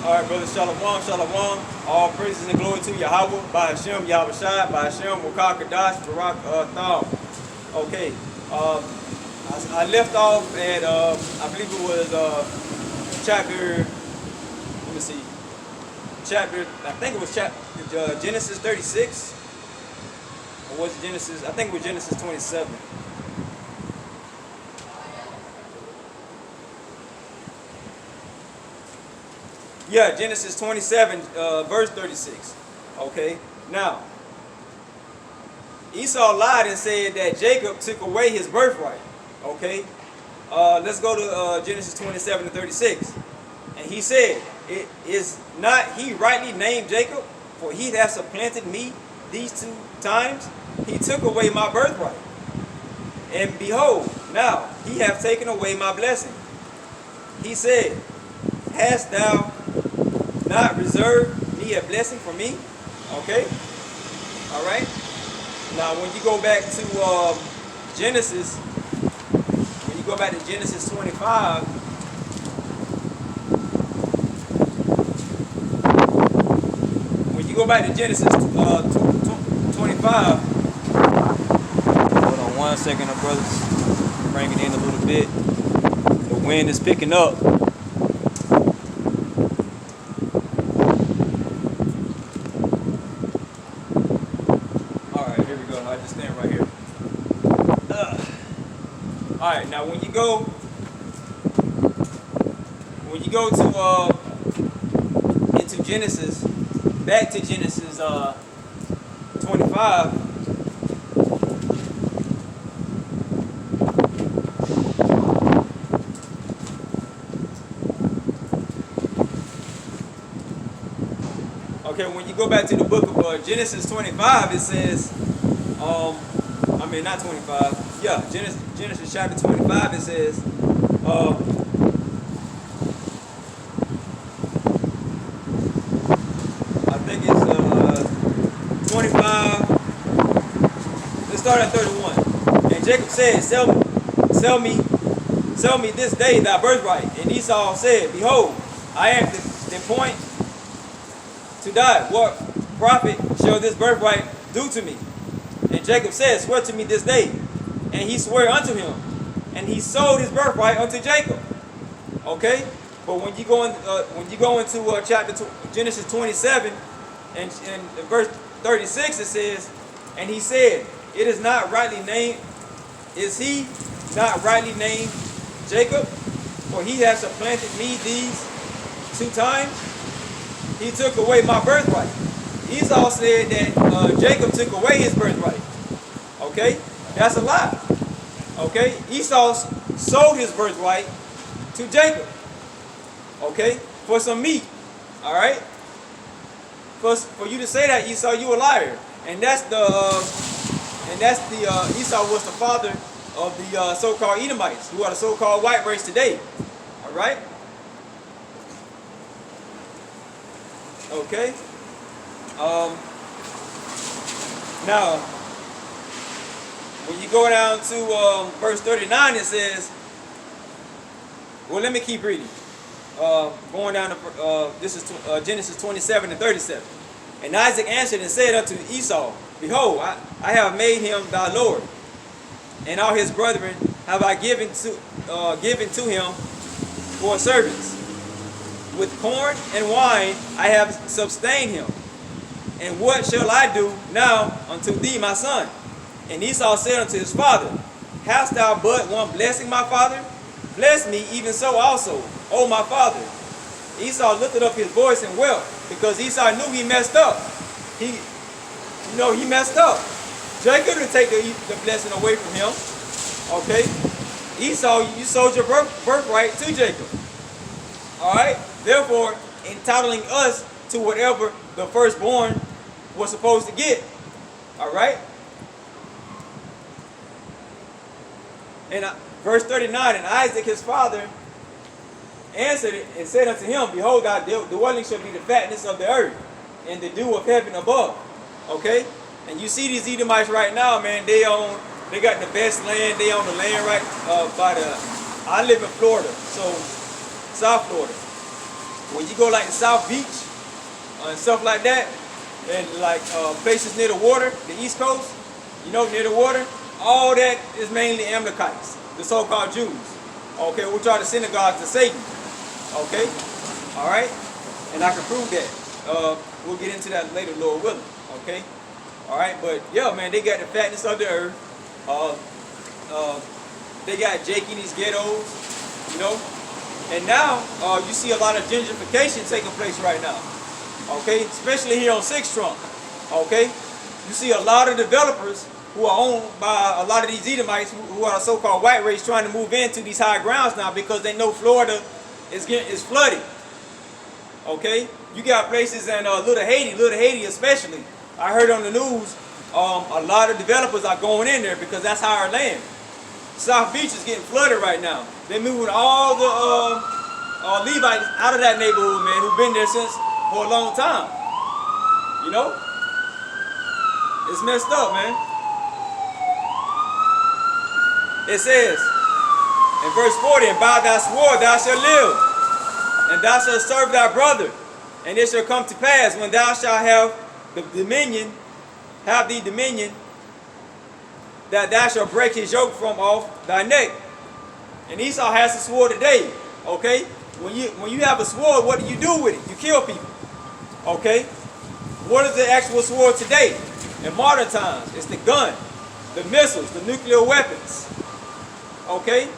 All right, brother. Shalom, shalom. All praises and glory to Yahweh, by Hashem, Yahweh Shai, by Hashem, Mukah Kadash, Barak Thal. Okay. I left off at, I believe it was chapter, let me see, I think it was Genesis 36. Or was it Genesis? I think it was Genesis 27. Yeah, Genesis 27, verse 36. Okay, now, Esau lied and said that Jacob took away his birthright. Okay, let's go to Genesis 27 and 36. And he said, "It is not he rightly named Jacob, for he hath supplanted me these 2 times. He took away my birthright. And behold, now he hath taken away my blessing. He said, hast thou not reserved me a blessing for me?" Okay, all right. Now, when you go back to Genesis, when you go back to Genesis 25, when you go back to Genesis 25, hold on 1 second, brothers. Bring it in a little bit. The wind is picking up. All right, now when you go to into Genesis, back to Genesis 25. Okay, when you go back to the book of Genesis 25, it says, I mean not 25. Yeah, Genesis chapter 25, it says, I think it's 25, let's start at 31. And Jacob said, sell me this day thy birthright. And Esau said, behold, I am the point to die. What profit shall this birthright do to me? And Jacob said, swear to me this day. And he swore unto him, and he sold his birthright unto Jacob. Okay, but when you go into Genesis 27 and verse 36, it says, and he said, it is not rightly named. Is he not rightly named Jacob? For he has supplanted me these 2 times. He took away my birthright. Esau said that Jacob took away his birthright. Okay, that's a lie. Okay, Esau sold his birthright to Jacob. Okay, for some meat. All right. For you to say that, Esau, you a liar. And that's the Esau was the father of the so-called Edomites, who are the so-called white race today. All right. Okay. Now, when you go down to verse 39, it says, well, let me keep reading. Going down to, this is Genesis 27 and 37. And Isaac answered and said unto Esau, behold, I have made him thy Lord, and all his brethren have I given to him for servants. With corn and wine I have sustained him. And what shall I do now unto thee, my son? And Esau said unto his father, hast thou but one blessing, my father? Bless me even so also, O my father. Esau lifted up his voice and wept, because Esau knew he messed up. He messed up. Jacob didn't take the blessing away from him. Okay? Esau, you sold your birthright to Jacob. All right? Therefore, entitling us to whatever the firstborn was supposed to get. All right? And verse 39, and Isaac his father answered it and said unto him, behold, thy dwelling shall be the fatness of the earth, and the dew of heaven above. Okay? And you see these Edomites right now, man, they got the best land. They own the land right by the, I live in Florida, so South Florida. when you go like the South Beach and stuff like that, and like places near the water, the East Coast, you know, near the water, all that is mainly Amalekites, the so-called Jews, okay, which are the synagogues of Satan, okay, all right, and I can prove that. We'll get into that later, Lord willing, okay, all right, but yeah, man, they got the fatness of the earth. They got Jake in these ghettos, you know, and now you see a lot of gentrification taking place right now, okay, especially here on 6th Trunk, okay. You see a lot of developers who are owned by a lot of these Edomites who are so-called white race trying to move into these high grounds now because they know Florida is flooded. Okay, you got places in Little Haiti especially. I heard on the news a lot of developers are going in there because that's higher land. South Beach is getting flooded right now. They're moving all the Levites out of that neighborhood, man, who've been there since for a long time. You know, it's messed up, man. It says in verse 40, and by thy sword thou shalt live, and thou shalt serve thy brother, and it shall come to pass when thou shalt have the dominion, that thou shalt break his yoke from off thy neck. And Esau has a sword today, okay? When you have a sword, what do you do with it? You kill people, okay? What is the actual sword today? In modern times, it's the gun, the missiles, the nuclear weapons. Okay?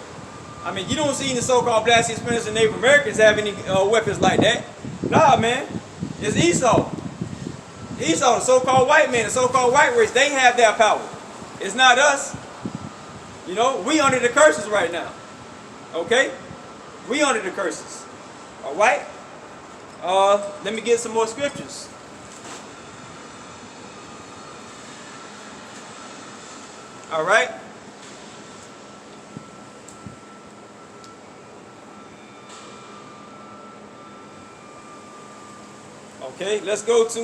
I mean, you don't see any so-called Black Hispanics and Native Americans have any weapons like that. Nah, man. It's Esau. Esau, the so-called white man, the so-called white race, they have their power. It's not us. You know, we under the curses right now. Okay? We under the curses. All right? Let me get some more scriptures. All right? Okay, let's go to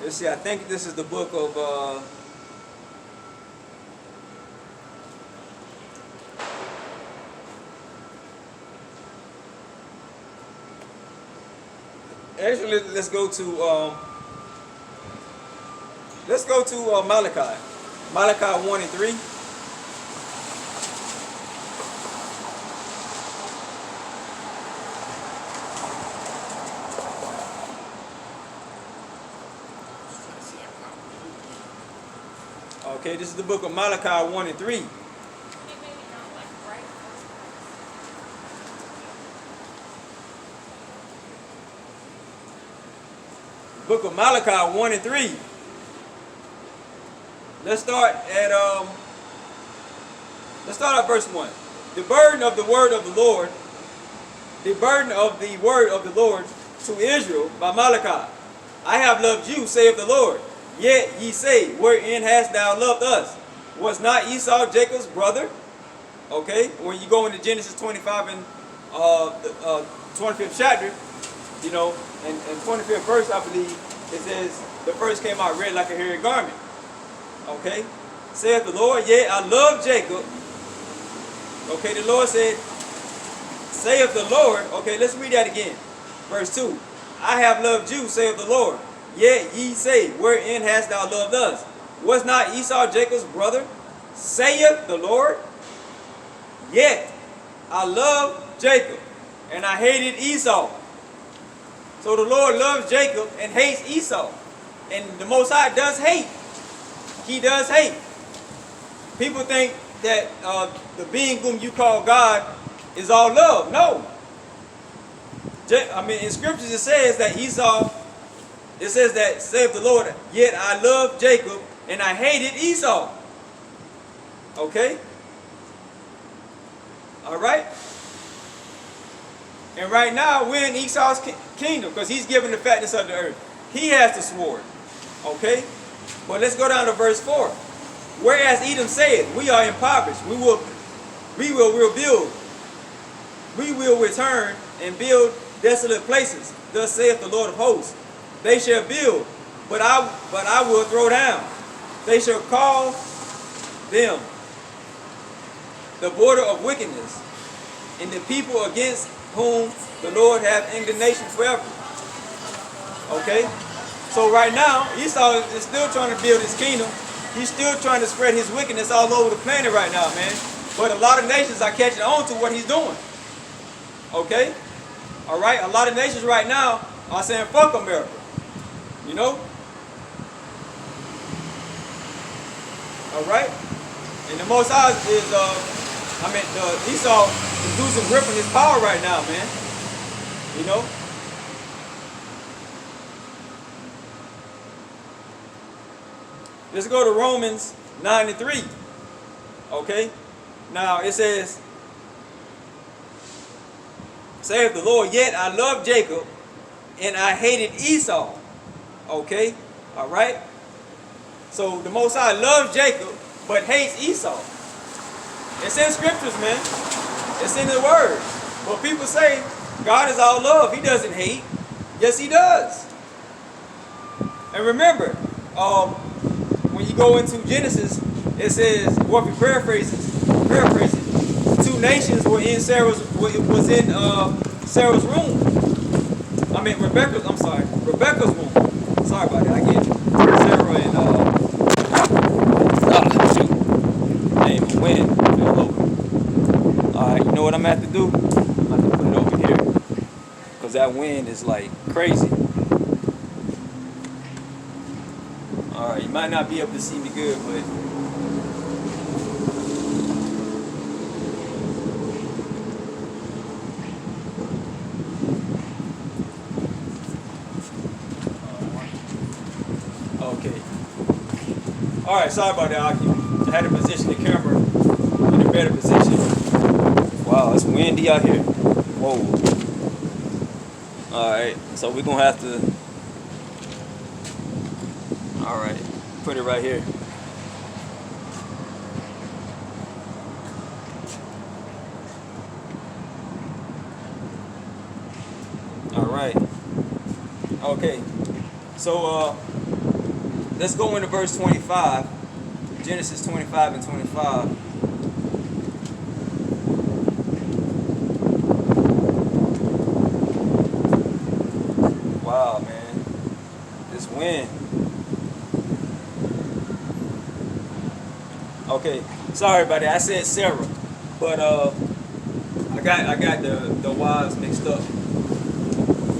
let's see, I think this is the book of actually let's go to Malachi. Malachi 1 and 3. Okay, this is the book of Malachi 1 and 3. Book of Malachi 1 and 3. Let's start at verse 1. The burden of the word of the Lord, the burden of the word of the Lord to Israel by Malachi. I have loved you, saith the Lord. Yet ye say, wherein hast thou loved us? Was not Esau Jacob's brother? Okay, when you go into Genesis 25 and 25th chapter, you know, and 25th verse, I believe, it says, the first came out red like a hairy garment. Okay, saith the Lord, yet I love Jacob. Okay, the Lord said, saith the Lord. Okay, let's read that again. Verse 2. I have loved you, saith the Lord. Yet ye say, wherein hast thou loved us? Was not Esau Jacob's brother? Saith the Lord. Yet I loved Jacob, and I hated Esau. So the Lord loves Jacob and hates Esau. And the Most High does hate. He does hate. People think that the being whom you call God is all love. No. I mean, in scriptures it says that Esau, it says that, saith the Lord, yet I loved Jacob and I hated Esau. Okay? All right? And right now we're in Esau's kingdom because he's given the fatness of the earth. He has the sword. Okay? But let's go down to verse 4. Whereas Edom said, we are impoverished, we will rebuild, we will return and build desolate places. Thus saith the Lord of hosts, they shall build, but I will throw down. They shall call them the border of wickedness, and the people against whom the Lord hath indignation forever. Okay? So right now, Esau is still trying to build his kingdom. He's still trying to spread his wickedness all over the planet right now, man. But a lot of nations are catching on to what he's doing. Okay? Alright? A lot of nations right now are saying, fuck America. You know? Alright? And the Most High is, Esau is losing grip on his power right now, man. You know? Let's go to Romans 9:3. Okay? Now it says, saith the Lord, yet I loved Jacob and I hated Esau. Okay? Alright? So the Most High loves Jacob but hates Esau. It's in scriptures, man. It's in the word. But people say God is all love. He doesn't hate. Yes, he does. And remember, when you go into Genesis, it says, well, if you paraphrase it, two nations were in Sarah's room. Rebecca's womb. Sorry about that. I get you. Sarah and shoot. Damn, wind fell over. Alright, you know what I'm gonna have to do? I'm gonna have to put it over here. Because that wind is like crazy. Alright, you might not be able to see me good, but okay. Alright, sorry about that, I had to position the camera in a better position. Wow, it's windy out here. Whoa. Alright, so we're gonna have to alright, put it right here. Alright. Okay. So let's go into verse 25. Genesis 25 and 25. Wow, man. This wind. Okay, sorry about that. I said Sarah, but I got the wives mixed up.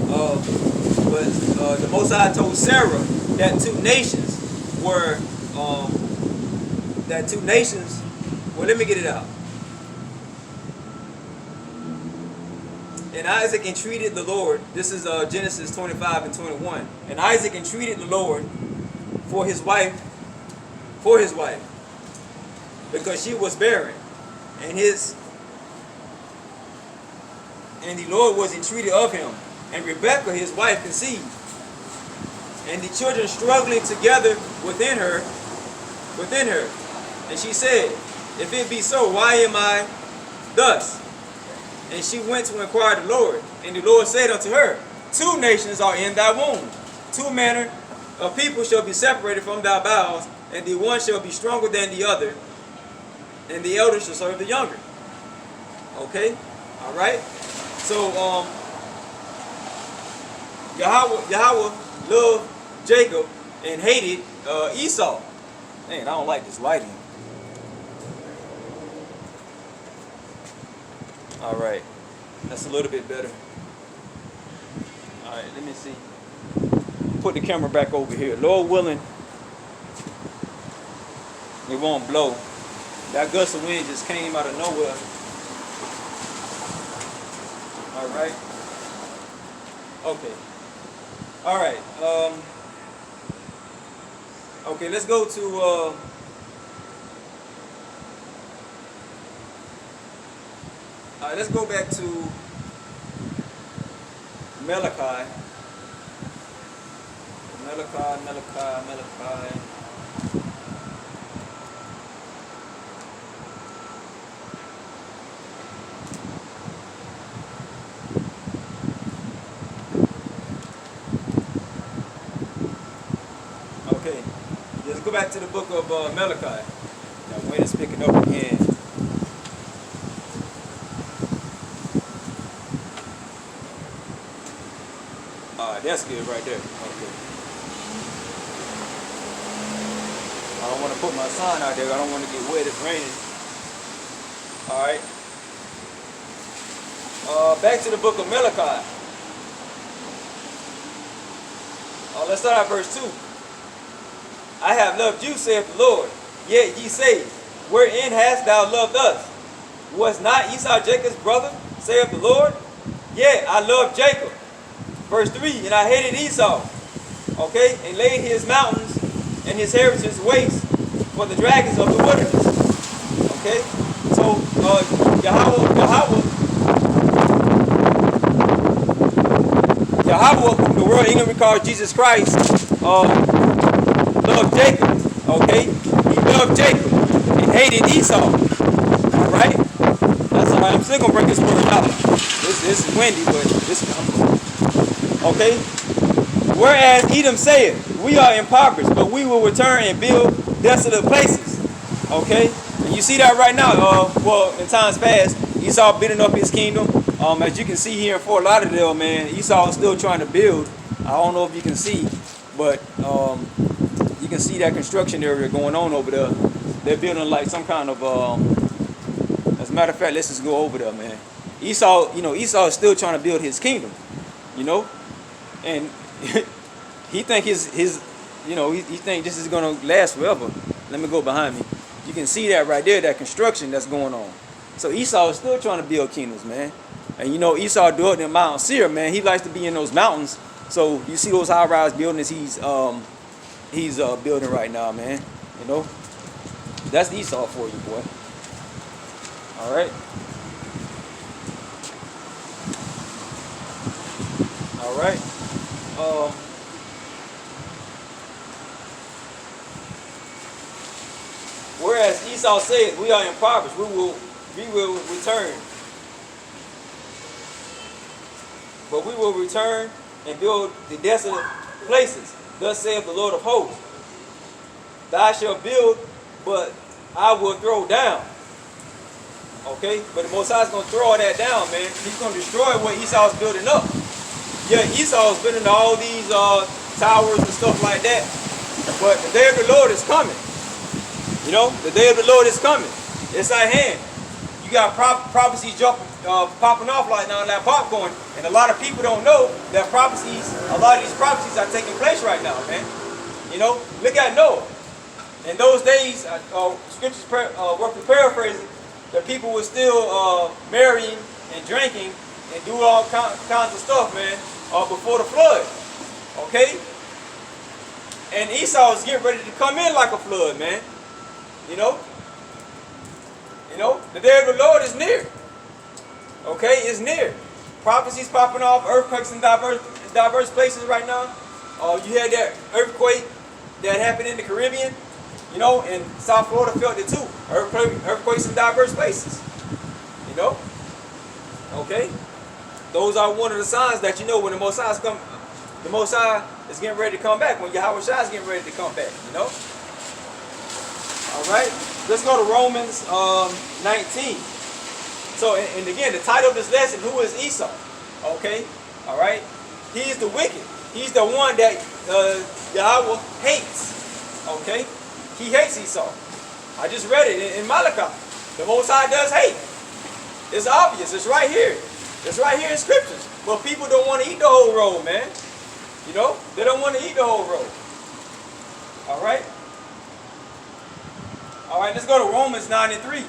But the Most High told Sarah that two nations were well, let me get it out. And Isaac entreated the Lord. This is Genesis 25 and 21. And Isaac entreated the Lord for his wife, because she was barren, and the Lord was entreated of him, and Rebekah his wife conceived, and the children struggling together within her, and she said, if it be so, why am I thus? And she went to inquire of the Lord, and the Lord said unto her, two nations are in thy womb, two manner of people shall be separated from thy bowels, and the one shall be stronger than the other, and the elder shall serve the younger. Okay? Alright? So, Yahweh loved Jacob and hated Esau. Man, I don't like this lighting. Alright. That's a little bit better. Alright, let me see. Put the camera back over here. Lord willing, it won't blow. That gust of wind just came out of nowhere. Alright. Okay. Alright. Okay, let's go to let's go back to Malachi. Malachi. let's go back to the book of Malachi. Now, when it's picking up again. Alright, that's good right there. Okay. I don't want to put my sign out there. I don't want to get wet. It's raining. Alright. Back to the book of Malachi. Let's start at verse 2. I have loved you, saith the Lord. Yet ye say, wherein hast thou loved us? Was not Esau Jacob's brother, saith the Lord? Yet I loved Jacob. Verse 3, and I hated Esau. Okay, and laid his mountains and his heritage waste for the dragons of the wilderness. Okay, so Yahweh, whom the world England recalls Jesus Christ, loved Jacob. Okay, he loved Jacob and hated Esau. All right, that's all right. I'm still gonna bring this word out. This is windy, but this is okay. Whereas Edom saith, we are impoverished, but we will return and build desolate places. Okay, and you see that right now. Well, in times past, Esau building up his kingdom. As you can see here in Fort Lauderdale, man, Esau is still trying to build. I don't know if you can see, but you can see that construction area going on over there. They're building like some kind of, as a matter of fact, let's just go over there, man. Esau, Esau is still trying to build his kingdom, and he think he think this is gonna last forever. Let me go behind me. You can see that right there, that construction that's going on. So Esau is still trying to build kingdoms, man. And Esau dwelt in Mount Seir, man. He likes to be in those mountains. So you see those high-rise buildings he's building right now, man. That's Esau for you, boy. All right. All right. Whereas Esau said, we are impoverished, we will return. But we will return and build the desolate places. Thus saith the Lord of hosts. Thou shalt build, but I will throw down. Okay? But the Most High is going to throw all that down, man. He's going to destroy what Esau's building up. Yeah, Esau's building all these towers and stuff like that. But the day of the Lord is coming. The day of the Lord is coming. It's at hand. You got prophecies popping off like now, like popcorn, and a lot of people don't know that a lot of these prophecies are taking place right now, man. Look at Noah. In those days, scriptures roughly paraphrasing, the people were still marrying and drinking and doing all kinds of stuff, man, before the flood. Okay? And Esau is getting ready to come in like a flood, man. The day of the Lord is near. Okay, it's near. Prophecies popping off, earthquakes in diverse places right now. You had that earthquake that happened in the Caribbean, and South Florida felt it too. Earthquakes in diverse places. Okay? Those are one of the signs that when the Most High is getting ready to come back, when Yahweh Shai is getting ready to come back, Alright, let's go to Romans 19. So, and again, the title of this lesson, who is Esau? Okay, alright. He is the wicked. He's the one that Yahweh hates. Okay, he hates Esau. I just read it in Malachi. The Most High does hate. It's obvious. It's right here. It's right here in scriptures. But people don't want to eat the whole road, man. They don't want to eat the whole road. Alright. Alright, let's go to Romans 9:3.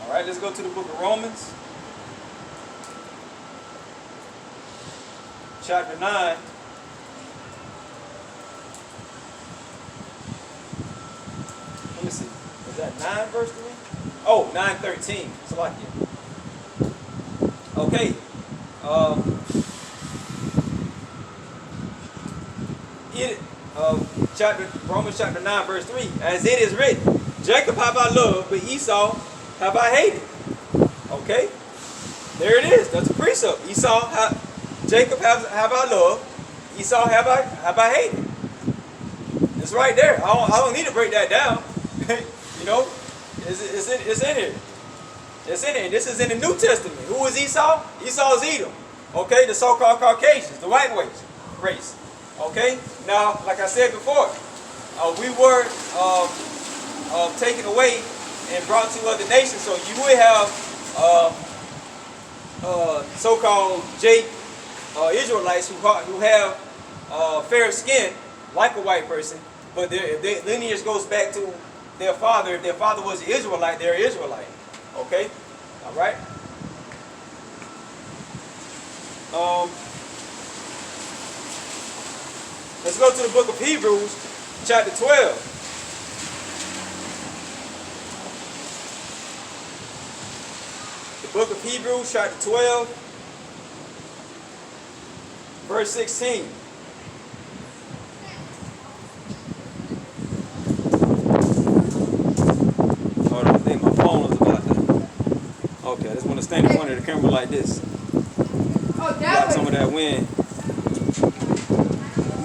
Alright, let's go to the book of Romans. Chapter 9. Let me see. Is that 9 verse 3? Oh, 9:13. It's like it. Okay. Romans chapter 9 verse 3. As it is written, Jacob have I loved, but Esau have I hated. Okay? There it is. That's a precept. Jacob have I loved. Esau have I hated. It's right there. I don't need to break that down. You know, it's in here. It's in here. This is in the New Testament. Who is Esau? Esau is Edom. Okay, the so-called Caucasians, the white race. Okay. Now, like I said before, we were taken away and brought to other nations. So you would have so-called Israelites who have fair skin like a white person, but their lineage goes back to their father. If their father was an Israelite, they're Israelite. Okay? All right? Let's go to the book of Hebrews, chapter 12. The book of Hebrews, chapter 12, verse 16. Hold on, I think my phone was about to. Okay, I just want to stand in front of the camera like this. Block some of that wind.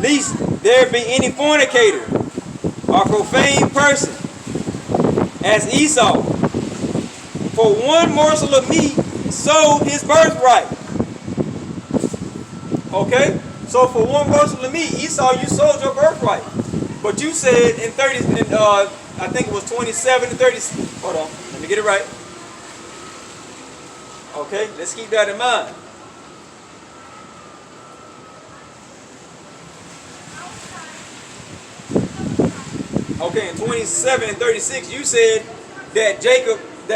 Lest there be any fornicator or profane person as Esau, for one morsel of meat sold his birthright. Okay? So for one morsel of meat, Esau, you sold your birthright. But you said in I think it was 27 to 30. Hold on, let me get it right. Okay, let's keep that in mind. Okay, in 27 and 36, you said that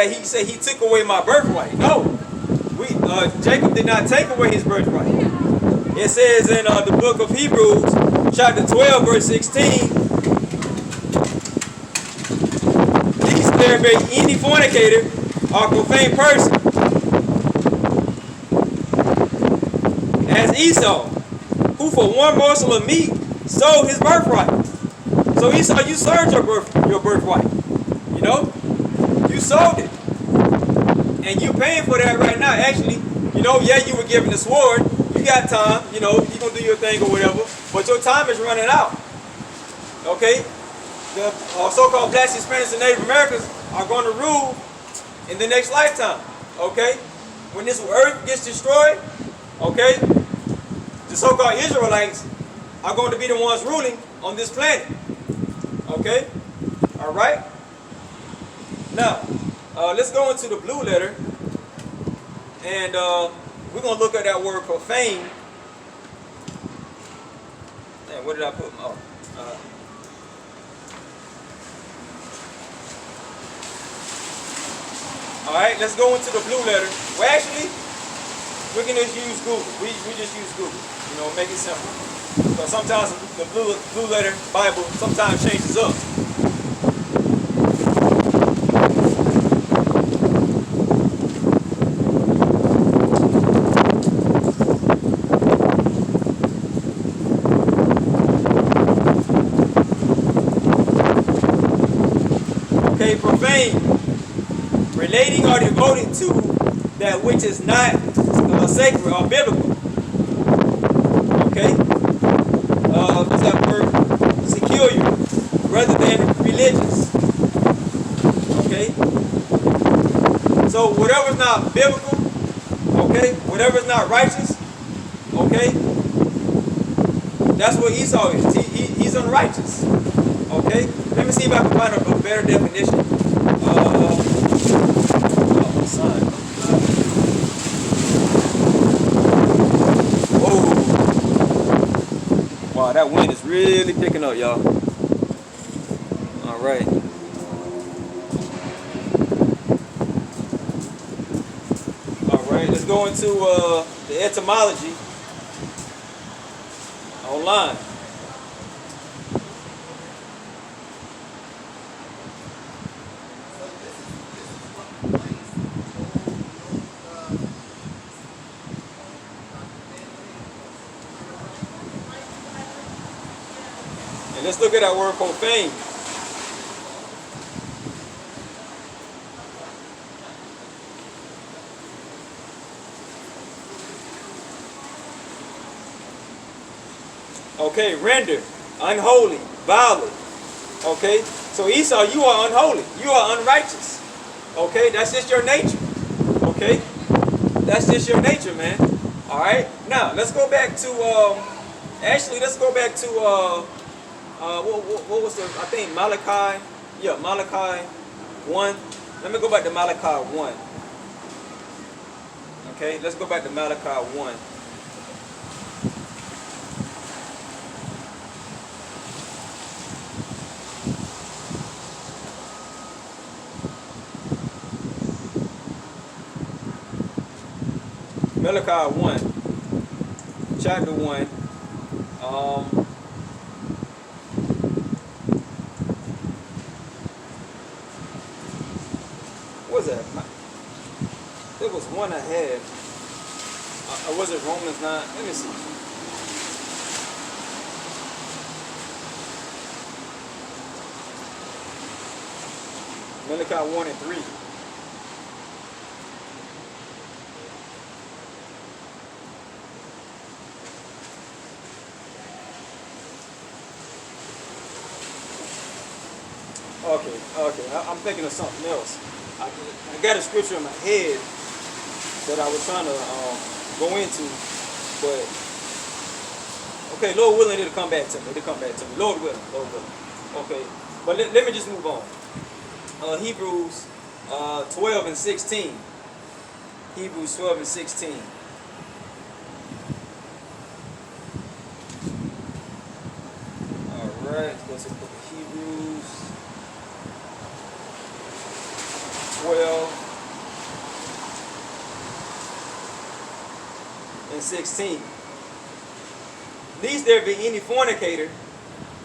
he said he took away my birthright. No, Jacob did not take away his birthright. It says in the book of Hebrews, chapter 12, verse 16, lest there be any fornicator or profane person as Esau, who for one morsel of meat sold his birthright. So Esau, you sold your birthright. You know? You sold it. And you paying for that right now. Actually, you know, yeah, you were given the sword. You got time. You know, you're going to do your thing or whatever. But your time is running out. Okay? The so-called Blacks, Hispanics, and Native Americans are going to rule in the next lifetime. Okay? When this earth gets destroyed, okay, the so-called Israelites are going to be the ones ruling on this planet. Okay? All right? Now, let's go into the blue letter. And we're going to look at that word profane. And what did I put? Oh. All right, let's go into the blue letter. Well, actually, we can just use Google. We just use Google. You know, make it simple. Because sometimes the blue letter Bible sometimes changes up. Okay, profane. Relating or devoted to that which is not sacred or biblical. Okay? What's that word? Secular, rather than religious. Okay? So whatever's not biblical, okay, whatever's not righteous, okay, that's what Esau is. He's unrighteous. Okay? Let me see if I can find a better definition. Son. Whoa. Wow, that wind is really picking up, y'all. All right. All right, let's go into the etymology online. Let's look at that word profane. Okay, render, unholy, violent. Okay, so Esau, you are unholy. You are unrighteous. Okay, that's just your nature. Okay, that's just your nature, man. All right. Now let's go back to actually let's go back to what was the, I think Malachi. Yeah, Malachi 1. Let me go back to Malachi 1. Okay, let's go back to Malachi 1. Malachi 1, chapter 1. What was that? There was one I had. Was it Romans 9? Let me see. Malachi 1 and 3. Okay. I'm thinking of something else. I got a scripture in my head that I was trying to go into, but okay, Lord willing, it'll come back to me. Lord willing. Okay, but let me just move on. Hebrews 12 and 16. Hebrews 12 and 16. All right, let's go to the book of Hebrews 12 and 16. Lest there be any fornicator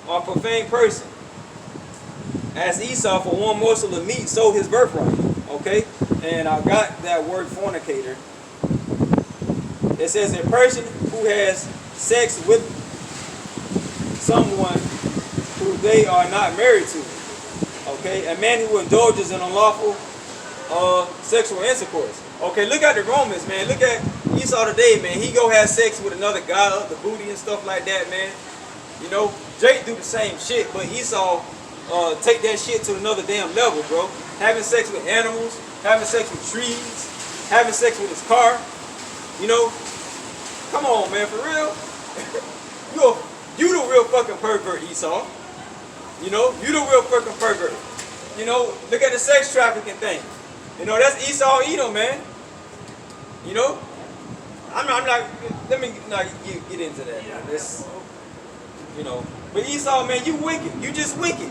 or profane person, as Esau for one morsel of meat sold his birthright. Okay? And I got that word fornicator. It says a person who has sex with someone who they are not married to. Okay? A man who indulges in unlawful sexual intercourse. Okay, look at the Romans, man. Look at Esau today, man. He go have sex with another guy, up the booty and stuff like that, man. You know, Jake do the same shit, but Esau take that shit to another damn level, bro. Having sex with animals, having sex with trees, having sex with his car. You know, come on, man, for real. you the real fucking pervert, Esau. You know, you the real fucking pervert. You know, look at the sex trafficking thing. You know, that's Esau Edom, man. You know, I'm not, let me not get into that. This, you know, but Esau, man, you wicked. You just wicked.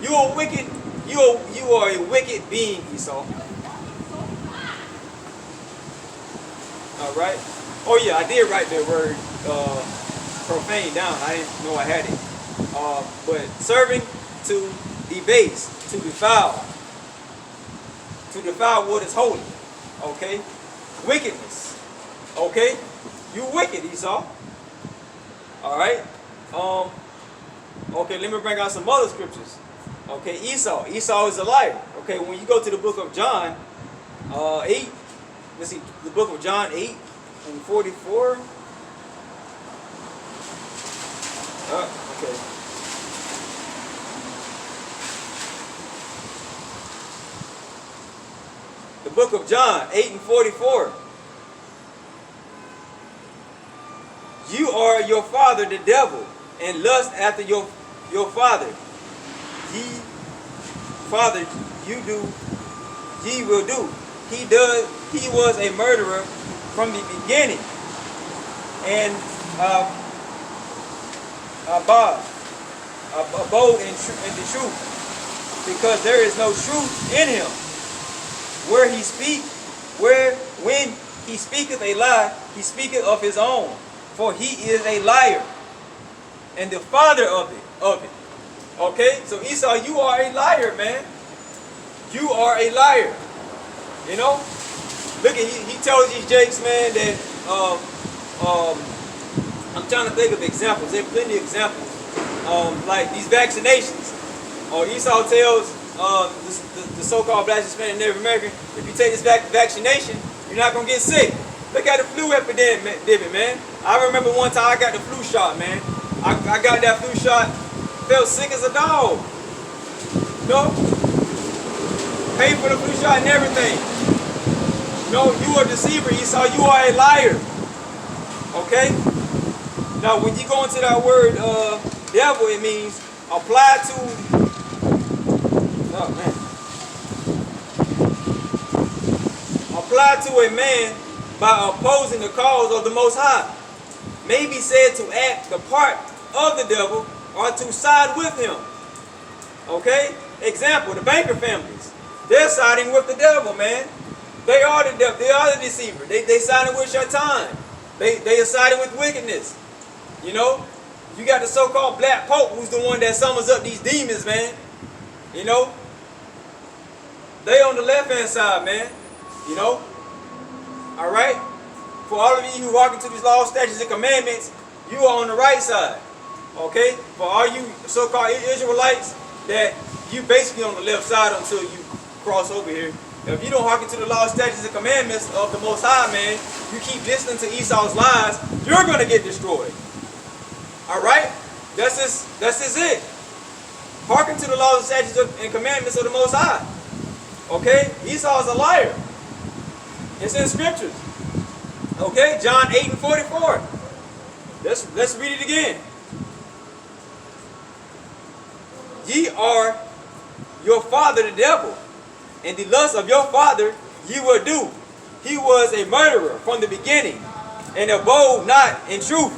You are wicked. You are a wicked being, Esau. All right. Oh yeah, I did write the word profane down. I didn't know I had it. But serving to debase, to defile what is holy. Okay. Wickedness. Okay. You wicked, Esau. All right. Okay. Let me bring out some other scriptures. Okay. Esau is a liar. Okay. When you go to the book of John, 8. Let's see. The book of John 8 and 44. Okay. The book of John 8 and 44. You are your father the devil, and lust after your father. You do, ye will do. He was a murderer from the beginning, and abode in the truth, because there is no truth in him. When he speaketh a lie, he speaketh of his own, for he is a liar, and the father of it. Okay, so Esau, you are a liar, man. You are a liar. You know, look at he tells these jakes, man, that I'm trying to think of examples. There are plenty of examples. Like these vaccinations. Esau tells the so-called Black, Hispanic, Native American, if you take this vaccination, you're not gonna get sick. Look at the flu epidemic, man. I remember one time I got the flu shot, man. I I got that flu shot, felt sick as a dog. No, paid for the flu shot and everything. No, you are a deceiver, Esau. You are a liar. Okay? Now, when you go into that word devil, it means apply to. Oh man. Apply to a man by opposing the cause of the Most High. May be said to act the part of the devil or to side with him. Okay? Example, the banker families. They're siding with the devil, man. They are the devil. They are the deceiver. They siding with your time. They are siding with wickedness. You know? You got the so-called Black Pope, who's the one that summons up these demons, man. You know? They on the left-hand side, man. You know? Alright? For all of you who walk into these laws, statutes, and commandments, you are on the right side. Okay? For all you so-called Israelites, that you basically on the left side until you cross over here. If you don't hearken to the law, statutes, and commandments of the Most High, man, you keep listening to Esau's lies, you're going to get destroyed. Alright? That's just it. Hearken to the laws, statutes, and commandments of the Most High. Okay? Esau is a liar. It's in scriptures. Okay? John 8:44. Let's read it again. Ye are your father the devil, and the lust of your father ye will do. He was a murderer from the beginning, and abode not in truth,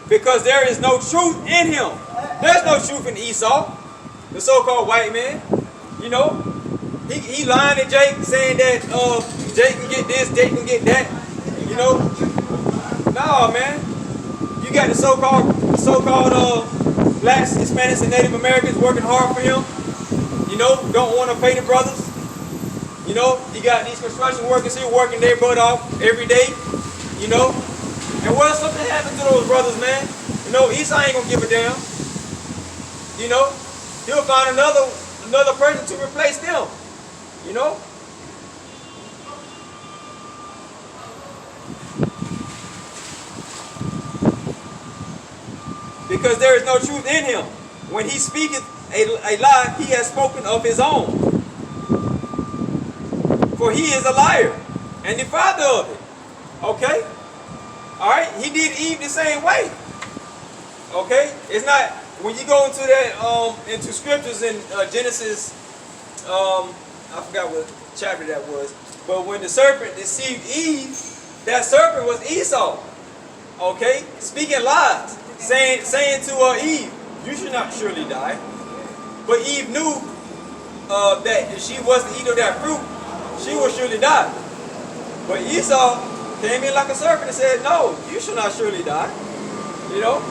because there is no truth in him. There's no truth in Esau, the so-called white man. You know, he lying to Jake, saying that Jake can get this, Jake can get that. You know, no, man. You got the so-called blacks, Hispanics, and Native Americans working hard for him. You know, don't want to pay the brothers. You know, you got these construction workers here working their butt off every day. You know, and what if something happened to those brothers, man? You know, Esau ain't gonna give a damn. You know, he'll find another person to replace them. You know. Because there is no truth in him. When he speaketh a lie, he has spoken of his own. For he is a liar and the father of it. Okay? Alright? He did Eve the same way. Okay? It's not, when you go into that, into scriptures in Genesis, I forgot what chapter that was, but when the serpent deceived Eve, that serpent was Esau. Okay? Speaking lies. Saying to Eve, you should not surely die. But Eve knew that if she was to eat of that fruit, she would surely die. But Esau came in like a serpent and said, no, you shall not surely die. You know?